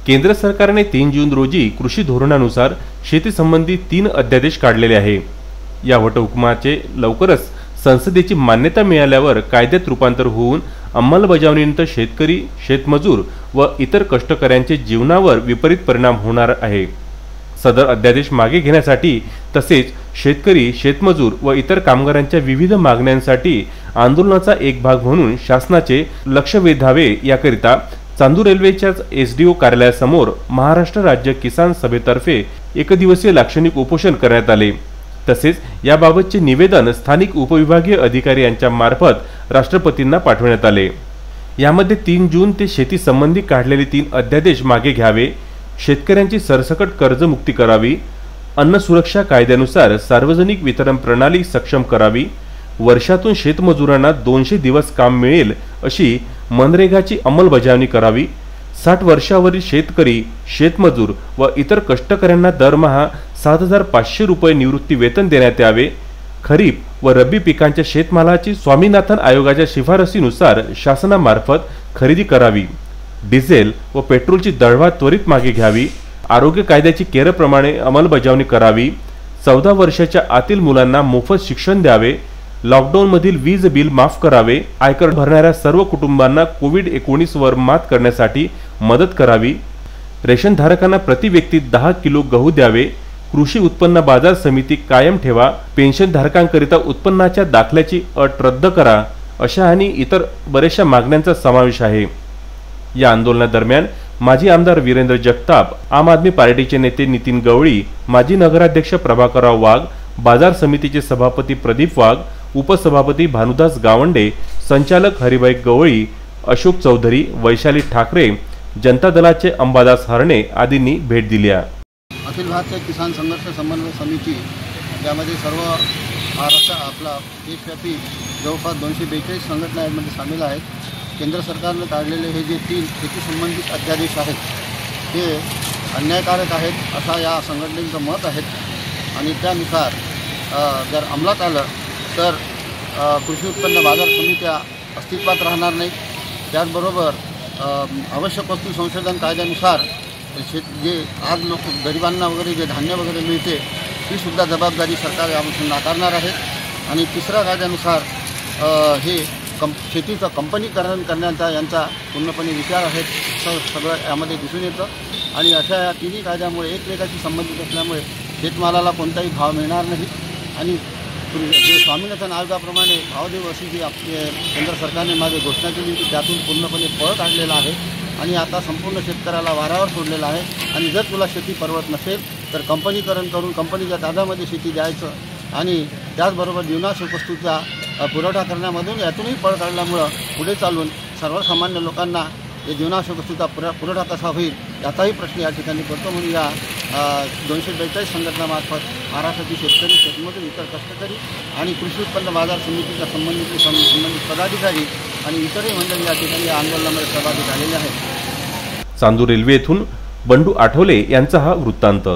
केंद्र सरकारने 3 जून रोजी कृषी धोरणानुसार शेती संबंधी 3 अध्यादेश काढलेले आहे। या वटहुकमाचे लवकरच संसदेची मान्यता मिळाल्यावर कायद्यात रूपांतर होऊन अंमलबजावणीनंतर शेतकरी, शेतमजूर व इतर कष्टकऱ्यांचे जीवनावर विपरीत परिणाम होणार आहे। सदर अध्यादेश मागे घेण्यासाठी तसेच शेतकरी, शेतमजूर व इतर कामगारांच्या विविध मागण्यांसाठी आंदोलनाचा एक भाग म्हणून शासनाचे लक्ष वेधावे याकरिता चांदूर रेल्वेच्या एसडीओ कार्यालयासमोर महाराष्ट्र राज्य किसान सभेतर्फे एकदिवसीय लाक्षणिक उपोषण करण्यात आले। तसेच याबाबतचे निवेदन स्थानिक उपविभागीय अधिकारी यांच्या मार्फत राष्ट्रपतींना पाठवण्यात आले। यामध्ये 3 जून ते शेती संबंधी काढलेले 3 अध्यादेश मागे घ्यावे, शेतकऱ्यांची सरसकट कर्जमुक्ती करावी, अन्न सुरक्षा कायद्यानुसार सार्वजनिक वितरण प्रणाली सक्षम करावी, वर्षातून शेतमजुरांना 200 दिवस काम मिळेल अशी मनरेगाची अंमलबजावणी करावी, 60 वर्षावरील शेतकरी, शेतमजूर व इतर कष्टकऱ्यांना दरमहा 7,500 रुपये निवृत्ती वेतन देण्यात यावे, खरीप व रब्बी पिकांच्या शेतमालाची स्वामीनाथन आयोगाच्या शिफारसीनुसार शासनामार्फत खरेदी करावी, डिझेल व पेट्रोलची दरवाढ त्वरित मागे घ्यावी, आरोग्य कायद्याची केरळप्रमाणे अंमलबजावणी करावी, 14 वर्षाच्या आतील मुलांना मोफत शिक्षण द्यावे, लॉकडाऊनमधील वीज बिल माफ करावे, आयकर भरणाऱ्या सर्व कुटुंबांना कोविड-19 वर मात करण्यासाठी मदत करावी, रेशन धारकांना प्रति व्यक्ती 10 किलो गहू द्यावे, कृषी उत्पन्न बाजार समिती कायम ठेवा, पेन्शन धारकांकरिता उत्पन्नाच्या दाखल्याची अट रद्द करा, अशा आणि इतर बरेचशा मागण्यांचा समावेश आहे। या आंदोलनादरम्यान माजी आमदार वीरेंद्र जगताप, आम आदमी पार्टीचे नेते नितीन गवळी, माजी नगराध्यक्ष प्रभाकरराव वाघ, बाजार समितीचे सभापती प्रदीप वाघ, उपसभापती भानुदास गावंडे, संचालक हरिभाई गवळी, अशोक चौधरी, वैशाली ठाकरे, जनता दलाचे अंबादास हरणे आदींनी भेट दिली। अखिल भारतीय किसान संघर्ष समन्वय समिती यामध्ये सर्व महाराष्ट्र आपला देशव्यापी जवळपास 242 संघटना यामध्ये सामील आहेत। केंद्र सरकारने काढलेले हे जे 3 शेती संबंधित अध्यादेश आहेत ते अन्यायकारक आहेत असा या संघटनेचं मत आहे आणि त्यानुसार जर अंमलात आलं तर कृषी उत्पन्न बाजार समित्या अस्तित्वात राहणार नाहीत। त्याचबरोबर आवश्यक वस्तू संशोधन कायद्यानुसार जे आज लोक गरिबांना वगैरे जे धान्य वगैरे मिळते ती सुद्धा जबाबदारी सरकार यापासून नाकारणार आहे। आणि तिसऱ्या कायद्यानुसार हे शेतीचं कंपनीकरण करण्याचा यांचा पूर्णपणे विचार आहे सगळं यामध्ये दिसून येतं। आणि अशा या तिन्ही कायद्यामुळे एकमेकाशी संबंधित असल्यामुळे शेतमालाला कोणताही भाव मिळणार नाही आणि जे स्वामीनाथन आयोगाप्रमाणे भावदेव अशी जी आपली केंद्र सरकारने मागे घोषणा केली होती त्यातून पूर्णपणे पळ काढलेला आहे आणि आता संपूर्ण शेतकऱ्याला वाऱ्यावर सोडलेला आहे। आणि जर तुला शेती परवडत नसेल तर कंपनीकरण करून कंपनीच्या ताब्यामध्ये शेती द्यायचं आणि त्याचबरोबर जीवनावश्यक वस्तूचा पुरवठा करण्यामधून यातूनही पळ काढल्यामुळं पुढे चालून सर्वसामान्य लोकांना जे जीवनावश्यक वस्तूचा पुरवठा कसा होईल याचाही प्रश्न या ठिकाणी पडतो। म्हणून या 242 संघटनामार्फत महाराष्ट्रातील शेतकरी, शेतमजूर, इतर कष्टकरी आणि कृषी उत्पन्न बाजार समितीच्या संबंधित पदाधिकारी आणि इतरही मंडळी या ठिकाणी या आंदोलनामध्ये सहभागी झालेले आहेत। चांदूर रेल्वे येथून बंडू आठवले यांचा हा वृत्तांत।